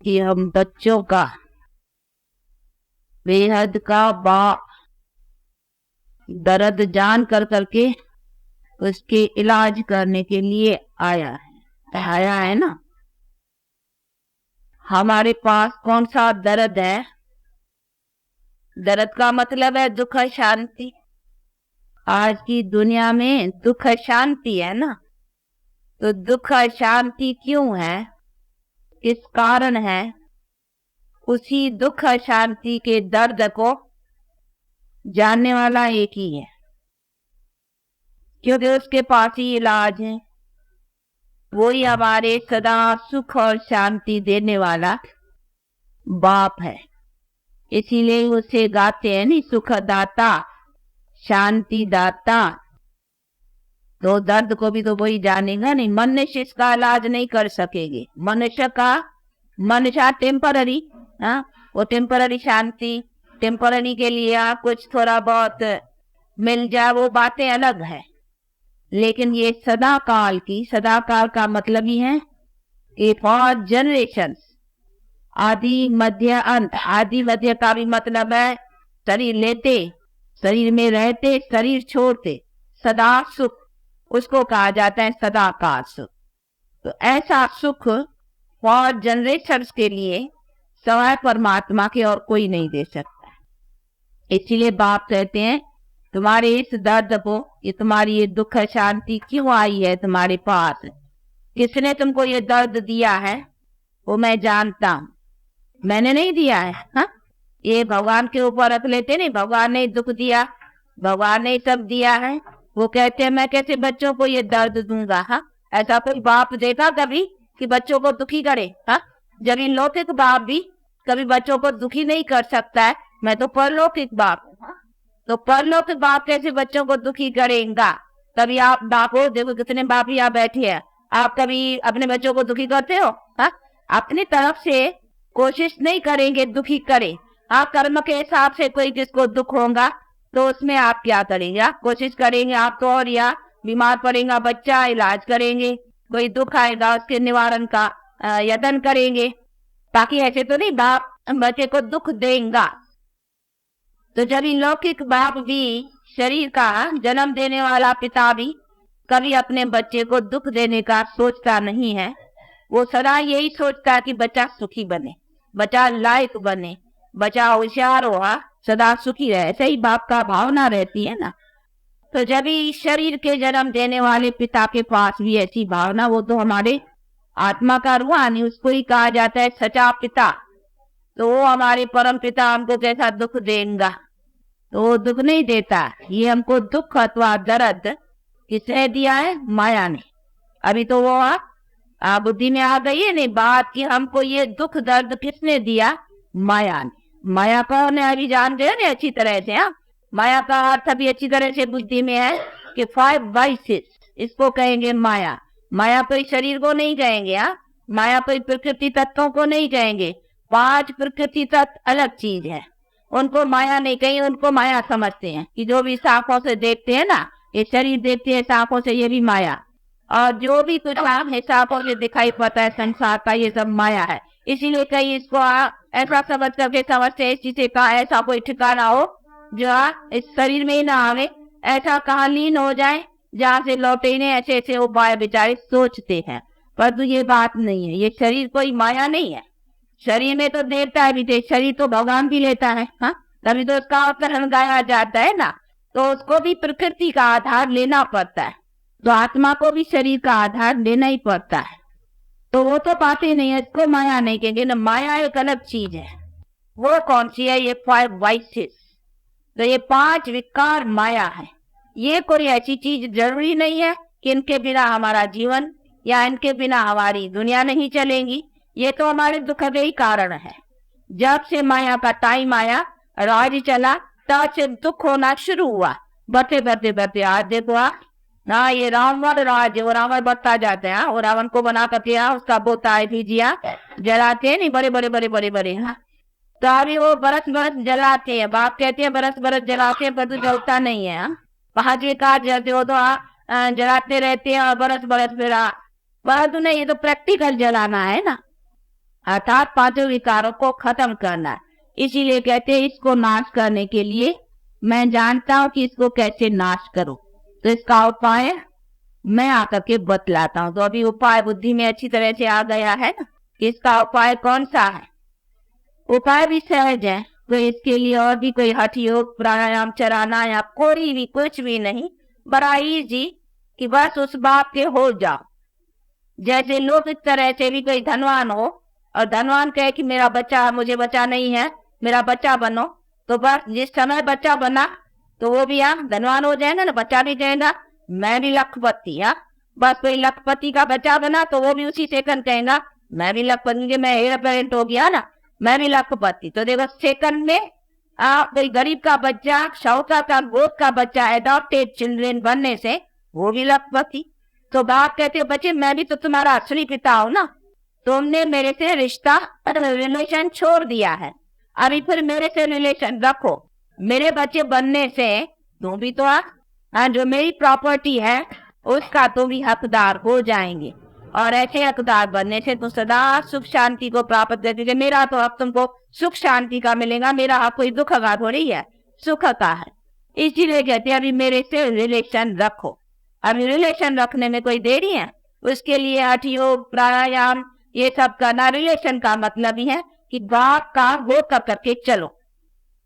कि हम बच्चों का बेहद का दर्द जान कर करके उसके इलाज करने के लिए आया है ना। हमारे पास कौन सा दर्द है? दर्द का मतलब है दुख शांति। आज की दुनिया में दुख शांति है ना। तो दुख शांति क्यों है, किस कारण है? उसी दुख शांति के दर्द को जानने वाला एक ही है, क्योंकि उसके पास ही इलाज है। वो ही हमारे सदा सुख और शांति देने वाला बाप है। इसीलिए उसे गाते हैं नहीं, सुखदाता शांति दाता। तो दर्द को भी तो वही जानेगा नहीं। मनुष्य इसका इलाज नहीं कर सकेंगे। मनुष्य टेम्पररी, वो टेम्पररी शांति, टेम्पररी के लिए कुछ थोड़ा बहुत मिल जाए, वो बातें अलग है। लेकिन ये सदा काल का मतलब ही है कि फॉर जनरेशन, आदि मध्य अंत। आदि मध्य का भी मतलब है शरीर लेते, शरीर में रहते, शरीर छोड़ते, सदा सुख, उसको कहा जाता है सदा का सुख। तो ऐसा सुख फॉर जनरेशंस के लिए सवाय परमात्मा के और कोई नहीं दे सकता। इसीलिए बाप कहते हैं तुम्हारे इस दर्द को, ये तुम्हारी ये दुख शांति क्यों आई है तुम्हारे पास, किसने तुमको ये दर्द दिया है, वो मैं जानता हूं। मैंने नहीं दिया है। हाँ, ये भगवान के ऊपर रख लेते नहीं, भगवान ने दुख दिया, भगवान ने सब दिया है। वो कहते हैं मैं कैसे बच्चों को ये दर्द दूंगा। हाँ, ऐसा कोई बाप देखा कभी कि बच्चों को दुखी करे? हाँ, जब इन लौकिक बाप भी कभी बच्चों को दुखी नहीं कर सकता है, मैं तो परलौकिक बाप हूँ। तो परलौकिक बाप कैसे बच्चों को दुखी करेगा? कभी आप बाप हो, देखो कितने बाप यहाँ बैठे हैं, आप कभी अपने बच्चों को दुखी करते हो? हाँ, अपनी तरफ से कोशिश नहीं करेंगे दुखी करे। हाँ, कर्म के हिसाब से कोई जिसको दुख होगा तो उसमें आप क्या करेंगे? आप कोशिश करेंगे, आप तो और या बीमार पड़ेगा बच्चा, इलाज करेंगे, कोई दुख आएगा उसके निवारण का यत्न करेंगे। बाकी ऐसे तो नहीं बाप बच्चे को दुख देगा। तो जब लौकिक बाप भी, शरीर का जन्म देने वाला पिता भी कभी अपने बच्चे को दुख देने का सोचता नहीं है। वो सदा यही सोचता है कि बच्चा सुखी बने, बच्चा लायक बने, बच्चा होशियार हो, सदा सुखी रहे। ऐसे ही बाप का भावना रहती है ना। तो जब ही शरीर के जन्म देने वाले पिता के पास भी ऐसी भावना, वो तो हमारे आत्मा का रूहानी, उसको ही कहा जाता है सच्चा पिता। तो वो हमारे परम पिता हमको कैसा दुख देगा? तो वो दुख नहीं देता। ये हमको दुख अथवा दर्द किसने दिया है? माया ने। अभी तो वो बुद्धि में आ गई है नहीं बात कि हमको ये दुख दर्द किसने दिया? माया ने। माया का अभी जानते हैं ना अच्छी तरह से। हाँ, माया का अर्थ भी अच्छी तरह से बुद्धि में है कि 5 वाइसेस, इसको कहेंगे माया। माया कोई शरीर को नहीं कहेंगे। हाँ, माया कोई प्रकृति तत्वों को नहीं कहेंगे। 5 प्रकृति तत्व अलग चीज है, उनको माया नहीं कहेंगे। उनको माया समझते हैं कि जो भी आंखों से देखते हैं ना, ये शरीर देखते हैं आंखों से, ये भी माया। और जो भी कुछ आंखों से दिखाई पड़ता है संसार का, ये सब माया है। इसीलिए कहीं इसको ऐसा समझ करके समझते इस चीज का ऐसा कोई ठिकाना हो जो इस शरीर में ही ना आवे, ऐसा कहा लीन हो जाए जहाँ से लौटे ने, ऐसे ऐसे उपाय बेचारे सोचते हैं। परंतु ये बात नहीं है, ये शरीर कोई माया नहीं है। शरीर में तो देवता है भी, शरीर तो भगवान भी लेता है। हाँ, तभी तो उसका अवतरण गाया जाता है ना। तो उसको भी प्रकृति का आधार लेना पड़ता है, तो आत्मा को भी शरीर का आधार लेना ही पड़ता है। तो वो तो पाते नहीं है, इसको माया नहीं कहेंगे ना। माया एक अलग चीज है। वो कौन सी है? ये 5 वाइसेस। तो ये 5 विकार माया है। ये कोई ऐसी चीज जरूरी नहीं है कि इनके बिना हमारा जीवन या इनके बिना हमारी दुनिया नहीं चलेगी। ये तो हमारे दुख का ही कारण है। जब से माया का टाइम आया, राज चला, तब से दुख होना शुरू हुआ। बढ़ते बढ़ते बढ़ते आज देखो ना, ये रावण राज, वो रावण बढ़ता जाता है। वो रावण को बना करके उसका बोता है भीजिया जलाते हैं नहीं, बड़े बड़े बड़े बड़े बड़े। हाँ, तो अभी वो बरस बरस जलाते हैं। बाप कहते हैं बरस बरस जलाते हैं, पर तो जलता नहीं है। वहां जो काट जलते हो तो जलाते रहते हैं और बरस बरस फिर परंतु नहीं, ये तो प्रैक्टिकल जलाना है ना। अर्थात पांचों विकारों को खत्म करना। इसीलिए कहते हैं इसको नाश करने के लिए मैं जानता हूं कि इसको कैसे नाश करूं, तो इसका उपाय मैं आकर के बतलाता हूं। तो अभी उपाय बुद्धि में अच्छी तरह से आ गया है ना कि इसका उपाय कौन सा है। उपाय भी सहज है, तो इसके लिए और भी कोई हठ योग प्राणायाम चराना या कोई भी कुछ भी नहीं, बड़ा इजी कि बस उस बाप के हो जाओ। जैसे लोग इस तरह से भी कोई धनवान हो और धनवान कहे कि मेरा बच्चा, मुझे बच्चा नहीं है, मेरा बच्चा बनो, तो बस जिस समय बच्चा बना तो वो भी धनवान हो जाएगा ना, बच्चा भी जाएगा, मैं भी लखपति। बस कोई लखपति का बच्चा बना तो वो भी उसी सेकंड कहेगा मैं भी लखपति, मैं हेयर पेरेंट हो गया ना, मैं भी लखपति। तो देखो सेकंड में कोई गरीब का बच्चा, शाहूकार का गोद का बच्चा, एडॉप्टेड चिल्ड्रेन बनने से वो भी लखपति। तो बाप कहते बच्चे मैं भी तो तुम्हारा असली पिता हूं ना, तुमने मेरे से रिश्ता रिलेशन छोड़ दिया है, अभी फिर मेरे से रिलेशन रखो। मेरे बच्चे बनने से तुम भी तो जो मेरी प्रॉपर्टी है उसका तुम भी हकदार हो जाएंगे, और ऐसे हकदार बनने से तो सदा सुख शांति को प्राप्त करके, मेरा तो हक तुमको सुख शांति का मिलेगा, मेरा हक कोई दुख का थोड़ी है, सुख का है। इसीलिए कहते हैं अभी मेरे से रिलेशन रखो। अभी रिलेशन रखने में कोई देरी है, उसके लिए हठ योग प्राणायाम ये सब करना। रिलेशन का मतलब ही है कि बाप का वो करके चलो।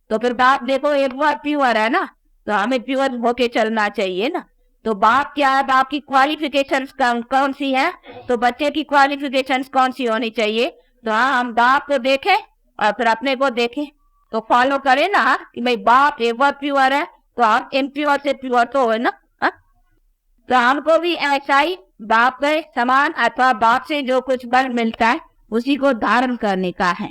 तो फिर बाप देखो एक बार प्योर है ना, तो हमें प्योर होके चलना चाहिए ना। तो बाप क्या है, बाप की क्वालिफिकेशंस कौन सी है, तो बच्चे की क्वालिफिकेशंस कौन सी होनी चाहिए। तो हम बाप को देखें और फिर अपने को देखें, तो फॉलो करें ना कि भाई बाप एक बार प्योर है तो हम इम्प्योर से प्योर तो हो ना। तो हमको भी ऐसा ही बाप के समान अथवा बाप से जो कुछ बल मिलता है उसी को धारण करने का है।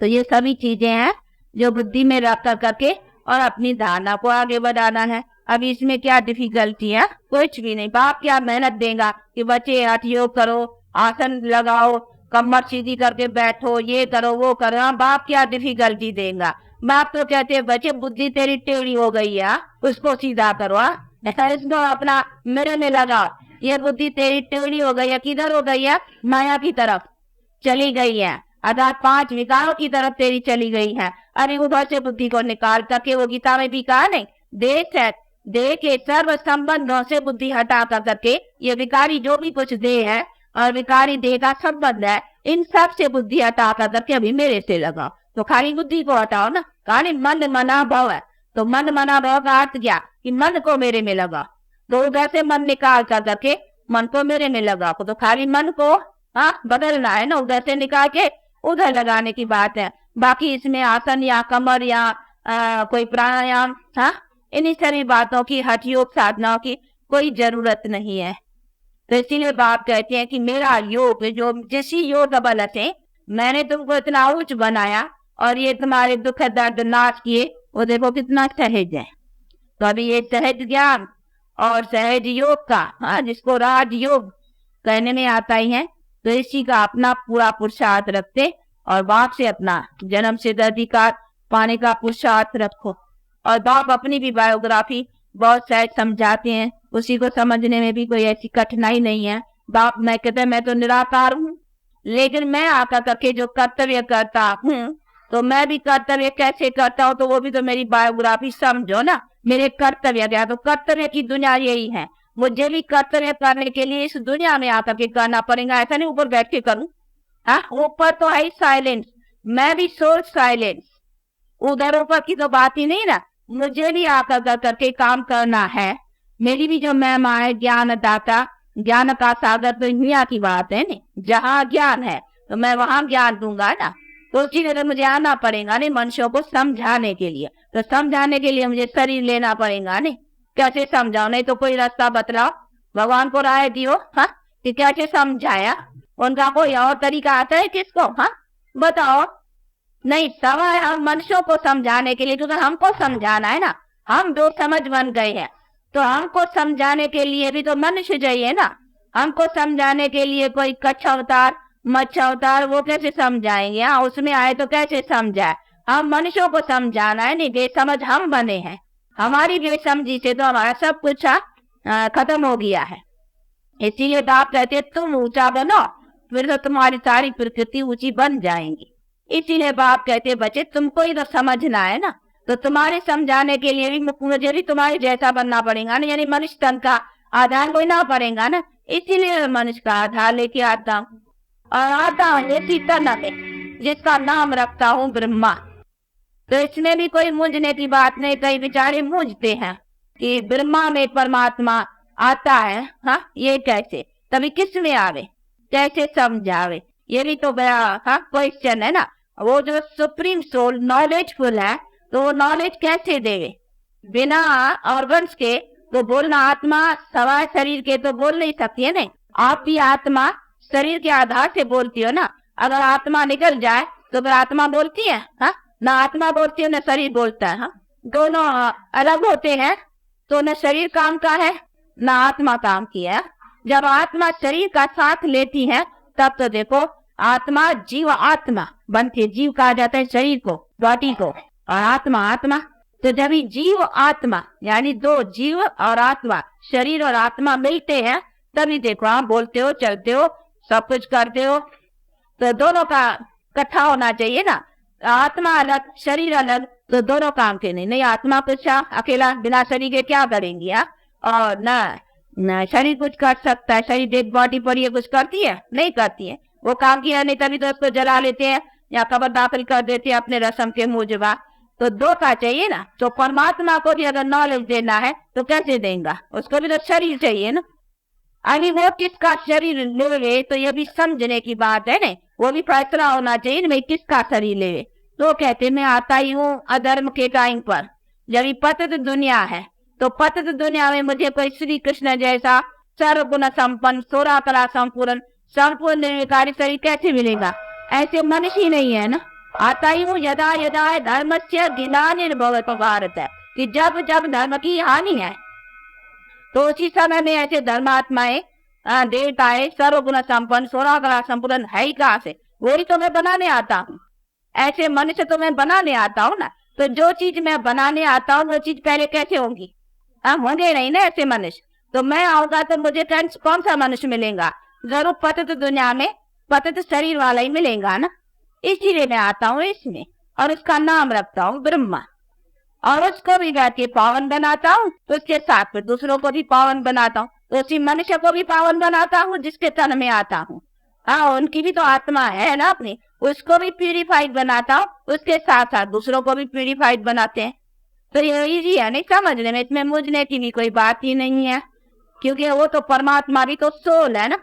तो ये सभी चीजें हैं जो बुद्धि में रख करके और अपनी धारणा को आगे बढ़ाना है। अब इसमें क्या डिफिकल्टी है, कुछ भी नहीं। बाप क्या मेहनत देगा कि बच्चे हठ योग करो, आसन लगाओ, कमर सीधी करके बैठो, ये करो वो करो। बाप क्या डिफिकल्टी देगा। बाप तो कहते हैं बच्चे बुद्धि तेरी टेढ़ी हो गई है, उसको सीधा करो, इसको अपना मेरे में लगाओ। ये बुद्धि तेरी टेढ़ी हो गई है, किधर हो गई है, माया की तरफ चली गई है, अर्थात पांच विकारों की तरफ तेरी चली गई है। अरे उधर से बुद्धि को निकाल करके, वो गीता में भी कहा नहीं, देह के सर्व संबंधों से बुद्धि हटा करके ये विकारी जो भी कुछ देह है और विकारी देह का संबंध है, इन सब से बुद्धि हटा करके अभी मेरे से लगाओ। तो खाली बुद्धि को हटाओ ना, खाली मन मना भाव है, तो मन मना भाव का अर्थ क्या कि मन को मेरे में लगा। तो उधर से मन निकाल करके मन को मेरे में लगा, तो खाली मन को बदलना है ना, उधर से निकाल के उधर लगाने की बात है। बाकी इसमें आसन या कमर या कोई प्राणायाम इन्हीं सारी बातों की, हठ योग साधनाओं की कोई जरूरत नहीं है। तो इसीलिए बाप कहते हैं कि मेरा योग जो जिस योग बल से मैंने तुमको इतना उच्च बनाया और ये तुम्हारे दुख दर्द नाश किए, वो देखो कितना सहज है। तो अभी ये सहज ज्ञान और सहज योग का जिसको राज योग कहने में आता ही है, तो इसी का अपना पूरा पुरुषार्थ रखते और बाप से अपना जन्म सिद्ध अधिकार पाने का पुरुषार्थ रखो। और बाप अपनी भी बायोग्राफी बहुत सहज समझाते हैं, उसी को समझने में भी कोई ऐसी कठिनाई नहीं है। बाप मैं कहते हैं मैं तो निराकार हूँ, लेकिन मैं आकर करके जो कर्तव्य करता हूँ, तो मैं भी कर्तव्य कैसे करता हूँ, तो वो भी तो मेरी बायोग्राफी समझो ना। मेरे कर्तव्य क्या, तो कर्तव्य की दुनिया यही है, मुझे भी कर्तव्य करने के लिए इस दुनिया में आकर के करना पड़ेगा। ऐसा नहीं ऊपर बैठ के करूँ, ऊपर तो है साइलेंस, मैं भी सोच साइलेंस, उधर ऊपर की तो बात ही नहीं ना। मुझे भी आकर करके काम करना है। मेरी भी जो महिमा है ज्ञान दाता, ज्ञान का सागर तो दुनिया की बात है ना, जहाँ ज्ञान है तो मैं वहां ज्ञान दूंगा ना। तो उसी तरह मुझे आना पड़ेगा नहीं मनुष्यों को समझाने के लिए। तो समझाने के लिए मुझे शरीर लेना पड़ेगा नहीं, कैसे समझाओ, नहीं तो कोई रास्ता बतलाओ, भगवान को राय दियो कि कैसे समझाया, उनका कोई और तरीका आता है किसको, बताओ। नहीं, सवाल हम मनुष्यों को समझाने के लिए, क्योंकि हमको समझाना है ना, हम दो समझ बन गए हैं, तो हमको समझाने के लिए भी तो मनुष्य चाहिए ना। हमको समझाने के लिए कोई कच्छ अवतार मच्छ अवतार वो कैसे समझाएंगे, उसमें आए तो कैसे समझाए। हम मनुष्यों को समझाना है, नहीं बेसमझ हम बने हैं, हमारी बेसमझी से तो हमारा सब कुछ खत्म हो गया है। इसीलिए तो आप कहते तुम ऊंचा बनो, फिर तो तुम्हारी सारी प्रकृति ऊंची बन जाएंगी। इसीलिए बाप कहते बच्चे तुमको ही तो समझना है ना, तो तुम्हारे समझाने के लिए भी मुझे भी तुम्हारे जैसा बनना पड़ेगा ना, यानी मनुष्य तन का आधार कोई ना पड़ेगा ना, इसीलिए मनुष्य का आधार लेके आता हूँ। और आता हूँ इसी तन में जिसका नाम रखता हूँ ब्रह्मा। तो इसमें भी कोई मूंझने की बात नहीं। कई बेचारे मूंझते हैं कि ब्रह्मा में परमात्मा आता है, हाँ ये कैसे, तभी किस में आवे, कैसे समझावे, ये भी तो बड़ा हाँ क्वेश्चन है ना। वो जो सुप्रीम सोल नॉलेजफुल है तो वो नॉलेज कैसे देवे, बिना ऑर्गन्स के तो बोलना, आत्मा सवाए शरीर के तो बोल नहीं सकती है। नहीं, आप भी आत्मा शरीर के आधार से बोलती हो ना। अगर आत्मा निकल जाए तो फिर आत्मा बोलती है, हाँ ना आत्मा बोलती है ना शरीर बोलता है। हाँ दोनों अलग होते हैं, तो न शरीर काम का है ना आत्मा काम की है। जब आत्मा शरीर का साथ लेती है तब तो देखो आत्मा जीव आत्मा बनती है। जीव कहा जाता है शरीर को, बॉडी को, और आत्मा आत्मा। तो जब जीव आत्मा यानी दो जीव और आत्मा, शरीर और आत्मा मिलते हैं तभी देखो आप बोलते हो, चलते हो, सब कुछ करते हो। तो दोनों का इकट्ठा होना चाहिए ना। आत्मा अलग शरीर अलग तो दोनों काम के नहीं। आत्मा कुछ अकेला बिना शरीर के क्या करेंगी और न शरीर कुछ कर सकता है। शरीर डेड बॉडी पर ये कुछ करती है, नहीं करती है। वो काम किया नहीं तभी तो उसको जला लेते हैं या कब्र दाखिल कर देते हैं अपने रस्म के मूजबा। तो दो का चाहिए ना। तो परमात्मा को भी अगर नॉलेज देना है तो कैसे देगा, उसको भी तो शरीर चाहिए ना। अभी वो किसका शरीर ले तो ये भी समझने की बात है ना। वो भी फैसला होना चाहिए भाई किसका शरीर ले। तो कहते मैं आता ही हूँ अधर्म के टाइम पर, जब पतित दुनिया है तो पतित दुनिया में मुझे कोई श्री कृष्ण जैसा सर्वगुण संपन्न 16 कला संपूर्ण निर्विकारी शरीर कैसे मिलेगा। ऐसे मनुष्य ही नहीं है ना। आता ही हूँ यदा यदा धर्म से ग्लानिर्भवत भारत है, कि जब जब धर्म की हानि है तो उसी समय में ऐसे धर्मात्माएं देवताएं सर्वगुण संपन्न 16 कला संपूर्ण है ही कहाँ से, वही तो मैं बनाने आता हूँ। ऐसे मनुष्य तो मैं बनाने आता हूँ ना। तो जो चीज मैं बनाने आता हूँ वो चीज पहले कैसे होंगी, होंगे नहीं ना ऐसे मनुष्य। तो मैं आऊंगा तो मुझे कौन सा मनुष्य मिलेगा, जरूर पतित दुनिया में पतित शरीर वाला ही मिलेगा ना। इसीलिए मैं आता हूँ इसमें और इसका नाम रखता हूँ ब्रह्मा। और उसको भी जाके पावन बनाता हूँ, तो उसके साथ में दूसरों को भी पावन बनाता हूँ। तो उसी मनुष्य को भी पावन बनाता हूँ जिसके तन में आता हूँ। हाँ उनकी भी तो आत्मा है ना अपनी, उसको भी प्यूरिफाइड बनाता हूँ, उसके साथ साथ दूसरों को भी प्यूरिफाइड बनाते हैं। तो ये इजी है नहीं समझने में, इसमें मुझने की भी कोई बात ही नहीं है, क्योंकि वो तो परमात्मा भी तो सोल है ना।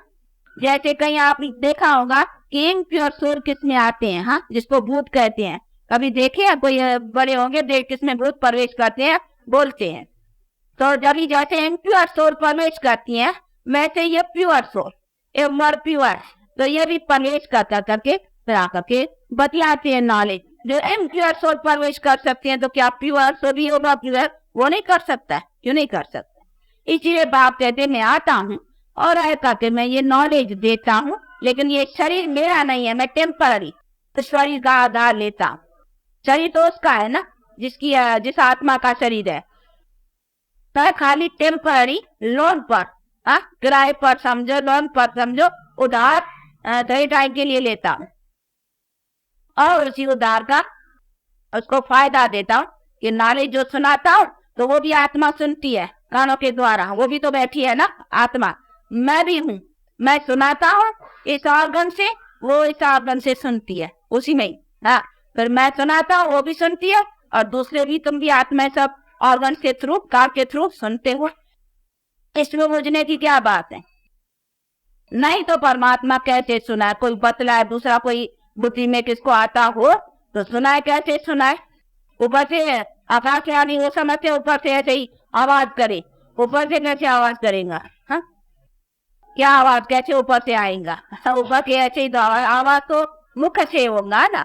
जैसे कहीं आपने देखा होगा कि इम्प्योर सोल किसमें आते हैं, हाँ जिसको भूत कहते हैं। कभी देखे हैं कोई बड़े होंगे देख किसमें भूत प्रवेश करते हैं, बोलते हैं। तो जब जैसे इम्प्योर सोल प्रवेश करती है वैसे ये प्योर सोल ये मर प्योर, तो ये भी प्रवेश करके फिर आकर के बतलाते हैं नॉलेज। जो इम्प्योर सोल प्रवेश कर सकते हैं तो क्या प्योर सोल भी होगा प्योर, वो नहीं कर सकता, क्यों नहीं कर सकता। इसीलिए बाप कहते मैं आता हूँ और ऐसा कि मैं ये नॉलेज देता हूँ, लेकिन ये शरीर मेरा नहीं है, मैं टेम्पररी तो शरीर का आधार लेता हूँ। शरीर तो उसका है ना जिस आत्मा का शरीर है, तो खाली टेम्पररी लोन पर किराए पर समझो, लोन पर समझो, उधार थोड़े टाइम के लिए लेता हूँ और उसी उधार का उसको फायदा देता हूँ कि नॉलेज जो सुनाता हूँ तो वो भी आत्मा सुनती है कानों के द्वारा, वो भी तो बैठी है ना आत्मा। मैं भी हूँ, मैं सुनाता हूँ इस ऑर्गन से, वो इस ऑर्गन से सुनती है उसी में ही। हाँ फिर मैं सुनाता हूँ वो भी सुनती है और दूसरे भी, तुम भी आत्मा सब ऑर्गन के थ्रू कार के थ्रू सुनते हो। इसमें मुझने की क्या बात है। नहीं तो परमात्मा कैसे सुनाए, कोई बतलाए, दूसरा कोई बुद्धि में किसको आता हो तो सुनाए, कैसे सुनाए। ऊपर से आकाशवाणी वो समझते ऊपर से ऐसे ही आवाज करे, ऊपर से कैसे आवाज करेगा, हाँ क्या आवाज कैसे ऊपर से आएगा, ऊपर के ऐसे ही तो आवाज तो मुख से होगा ना।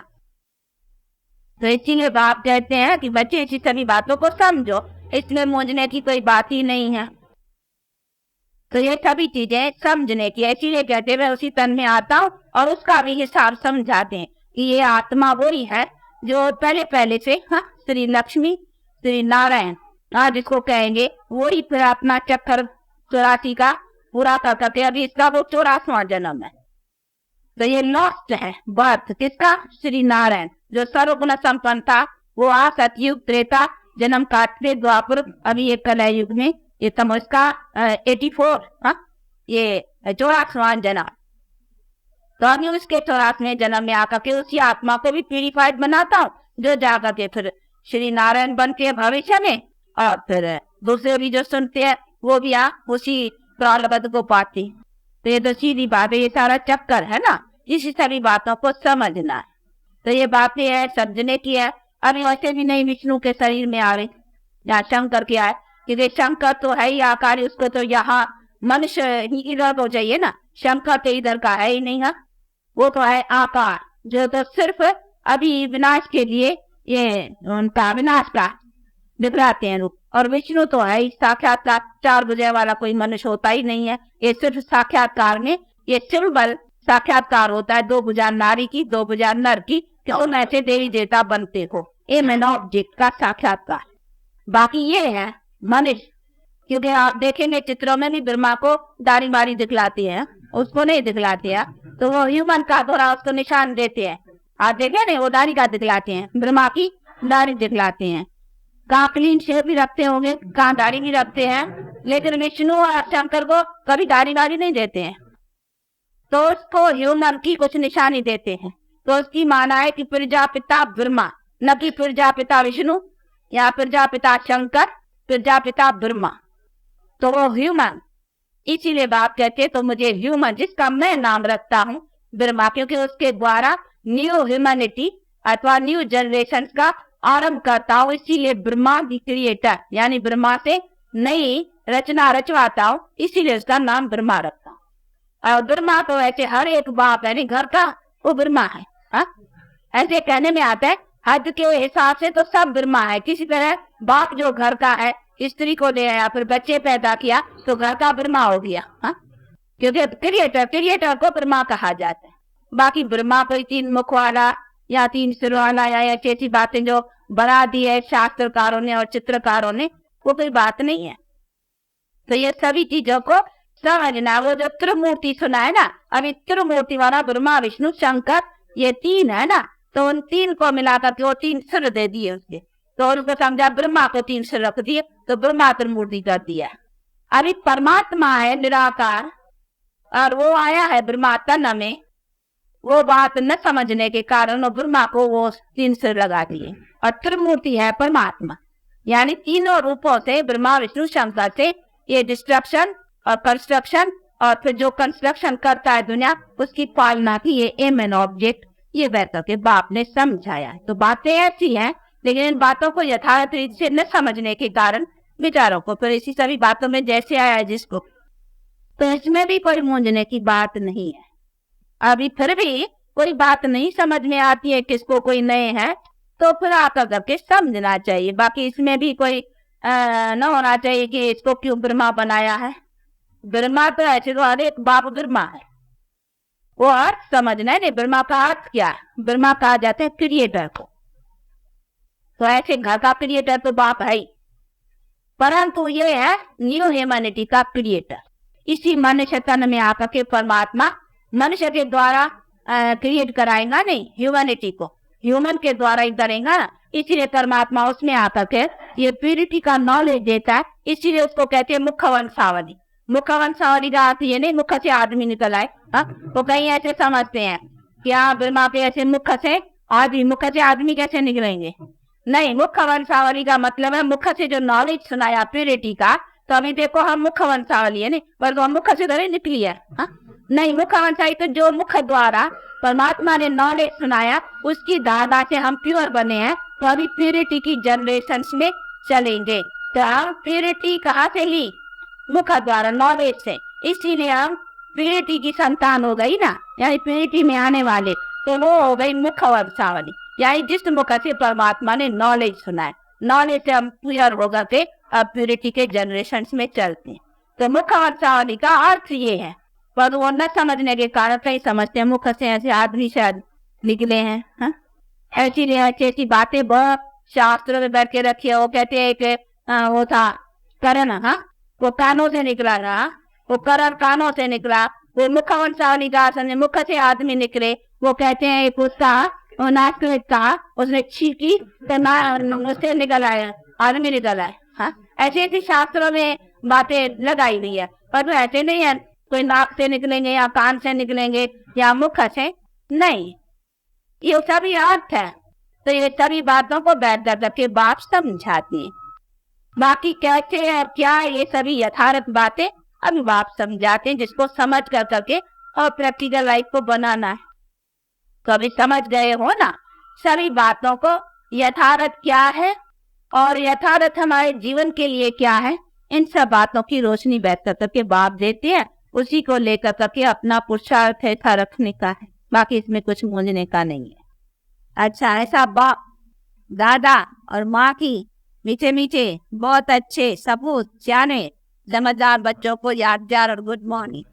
तो इसीलिए बाप कहते हैं कि बच्चे इसी सभी बातों को समझो, इसमें मूंझने की कोई बात ही नहीं है। तो ये सभी चीजें समझने की, इसीलिए कहते मैं उसी तन में आता हूँ और उसका भी हिसाब समझाते हैं कि ये आत्मा वही है जो पहले से श्री लक्ष्मी श्री नारायण जिसको कहेंगे वही फिर अपना चक्कर 84 का पूरा कर करते, अभी इसका वो 84वां जन्म है। तो ये लॉस्ट है बर्थ किसका? श्री नारायण जो सर्वगुण संपन्न था, वो आ सतयुग त्रेता जन्म काटते द्वापर, अभी ये कलयुग में ये तम इसका 84 ये 84वां जन्म। तो अभी उसके 84वें जन्म में आकर के उसी आत्मा को भी प्यूरिफाइड बनाता हूँ, जो जाकर के फिर श्री नारायण बनते हैं भविष्य में, और फिर दूसरे भी जो सुनते हैं वो भी उसी प्रारब्ध को पाते। तो ये तो सीधी बात है, ये सारा चक्कर है ना, इसी सारी बातों को समझना है। तो ये बातें है समझने की है। अभी वैसे भी नहीं विष्णु के शरीर में आ रहे, यहाँ शंकर के आए, क्योंकि शंकर तो है ही आकार, उसको तो यहाँ मनुष्य ही इधर को चाहिए ना, शंकर तो इधर का है ही नहीं है, वो तो है आकार, जो तो सिर्फ अभी विनाश के लिए ये उनका विनाश का दिखलाते हैं रूप। और विष्णु तो है साक्षात्कार, 4 भुजा वाला कोई मनुष्य होता ही नहीं है, ये सिर्फ साक्षात्कार में ये सिंबल साक्षात्कार होता है, 2 भुजा नारी की 2 भुजा नर की, क्यों ऐसे देवी देवता बनते हो, ये मैन ऑब्जेक्ट का साक्षात्कार। बाकी ये है मनुष्य, क्योंकि आप देखेंगे चित्रों में भी ब्रह्मा को दाढ़ी बारी दिखलाती है, उसको नहीं दिखलाते हैं, तो वो ह्यूमन का थोड़ा उसको निशान देते हैं, आप देखे नहीं, वो दाढ़ी का दिखलाते हैं, ब्रह्मा की दाढ़ी दिखलाते हैं। कहाँ क्लीन शेव भी रखते होंगे, कहाँ दाढ़ी भी रखते हैं, लेकिन विष्णु और शंकर को कभी दाढ़ी बारी नहीं देते हैं, तो उसको ह्यूमन की कुछ निशानी देते हैं। तो उसकी माना है कि प्रजापिता ब्रह्मा, न कि प्रजापिता विष्णु या प्रजापिता शंकर, प्रजापिता ब्रह्मा, तो वो ह्यूमन, इसीलिए बात कहते तो मुझे ह्यूमन, जिसका मैं नाम रखता हूँ ब्रह्मा, क्योंकि उसके द्वारा न्यू ह्यूमैनिटी अथवा न्यू जनरेशन का आरंभ करता हूँ, इसीलिए ब्रह्मा दी क्रिएटर, यानी ब्रह्मा से नई रचना रचवाता हूँ, इसीलिए उसका नाम ब्रह्मा रखता हूँ। और ब्रह्मा तो ऐसे हर एक बाप यानी घर का वो ब्रह्मा है, ऐसे कहने में आता है, हद के हिसाब से तो सब ब्रह्मा है। किसी तरह बाप जो घर का है, स्त्री को ले आया, फिर बच्चे पैदा किया, तो घर का ब्रह्मा हो गया, क्योंकि क्रिएटर को ब्रह्मा कहा जाता है। बाकी ब्रह्मा कोई 3 मुख वाला या 3 सिर वाला या ऐसी बातें जो बना दी है शास्त्रकारों ने और चित्रकारों ने, वो कोई बात नहीं है। तो ये सभी चीजों को समझना। वो जो त्रिमूर्ति सुना है ना, अभी त्रिमूर्ति वाला ब्रह्मा विष्णु शंकर ये 3 है ना, तो उन 3 को मिलाकर के वो 3 सिर दे दिए उसके, तो उनको समझा ब्रह्मा को 3 सिर रख दिए, तो ब्रह्मा त्रिमूर्ति कर दिया। अभी परमात्मा है निराकार, और वो आया है ब्रह्मा तन में, वो बात न समझने के कारण ब्रह्मा को वो 3 सिर लगा दिए। और त्रिमूर्ति है परमात्मा, यानी तीनों रूपों से ब्रह्मा विष्णु शंकर से ये डिस्ट्रक्शन और कंस्ट्रक्शन, और फिर जो कंस्ट्रक्शन करता है दुनिया, उसकी पालना की ये एम एन ऑब्जेक्ट, ये वैसा के बाप ने समझाया है। तो बातें ऐसी हैं, लेकिन इन बातों को यथार्थ रीत से न समझने के कारण विचारों को फिर इसी सभी बातों में जैसे आया जिसको, तो इसमें भी कोई मूंझने की बात नहीं है। अभी फिर भी कोई बात नहीं समझ में आती है किसको, कोई नए है तो फिर आकर करके समझना चाहिए। बाकी इसमें भी कोई न होना चाहिए कि इसको क्यों ब्रह्मा बनाया है। ब्रह्मा तो ऐसे तो हर एक बाप ब्रह्मा है, वो अर्थ समझना है। नहीं, ब्रह्मा का अर्थ क्या है? ब्रह्मा कहा जाता है क्रिएटर को, तो ऐसे घर का क्रिएटर तो बाप है ही, परंतु ये है न्यू ह्यूमैनिटी का क्रिएटर। इसी मनुष्य तन में आकर के परमात्मा मनुष्य के द्वारा क्रिएट कराएगा, नहीं ह्यूमैनिटी को ह्यूमन के द्वारा ही करेगा ना, इसीलिए परमात्मा उसमें आकर के ये प्यूरिटी का नॉलेज देता है। इसीलिए उसको कहते हैं मुखवंशावली। मुखवंशावली का अर्थ ये नहीं मुख से आदमी निकल आए, तो कहीं ऐसे समझते हैं कि हाँ ब्रह्मा पे ऐसे मुख से आदमी कैसे निकलेंगे। नहीं, मुखवंशावली का मतलब है मुख से जो नॉलेज सुनाया प्यूरिटी का, तो अभी देखो हम मुखवंशावली है नहीं, पर तो मुख से तो नहीं निकली है। नहीं, मुखवंशावली तो जो मुख द्वारा परमात्मा ने नॉलेज सुनाया उसकी धारणा से हम प्योर बने हैं, तो अभी प्यूरिटी की जनरेशन में चलेंगे। तो हम प्यूरिटी कहाँ से ली? मुख द्वारा, नॉलेज से। इसीलिए हम प्यूरिटी की संतान हो गई ना, यानी प्यूरिटी में आने वाले, तो वो हो गई मुखवंशावली, यानी जिस मुख से परमात्मा ने नॉलेज सुनाया, नॉलेज से हम प्योर होगा के अब प्यूरिटी के जनरेशन में चलते हैं। तो मुखवंशावली का अर्थ ये है, पर वो न समझने के कारण कई समझते हैं मुख से ऐसे आदमी शायद निकले हैं। ऐसी बातें बहुत शास्त्रों में बैठ के रखी है। वो कहते हैं कि वो था करण, वो कानों से निकला रहा, वो करण कानों से निकला, वो मुखवंशा निकास मुख से आदमी निकले, वो कहते हैं एक कुत्ता और नाक में था, उसने छींकी तो उससे निकल आया, आदमी निकल आया। हाँ, ऐसे ऐसे शास्त्रों में बातें लगाई गई है, पर ऐसे नहीं है कोई नाक से निकलेंगे या कान से निकलेंगे या मुख से, नहीं, ये सभी अर्थ है। तो ये सभी बातों को बैठ दादा के बाप समझाते हैं। बाकी कहते हैं क्या ये सभी यथार्थ बातें अभी बाप समझाते हैं, जिसको समझ कर करके और प्रैक्टिकल लाइफ को बनाना है। तो अभी समझ गए हो ना सभी बातों को, यथार्थ क्या है और यथार्थ हमारे जीवन के लिए क्या है। इन सब बातों की रोशनी बैठ कर करके बाप देते हैं, उसी को लेकर करके अपना पुरुषार्थ ऐसा रखने का है, बाकी इसमें कुछ मूंझने का नहीं है। अच्छा, ऐसा बाप दादा और माँ की मीठे मीठे बहुत अच्छे सबूत जाने समझदार बच्चों को यादगार और गुड मॉर्निंग।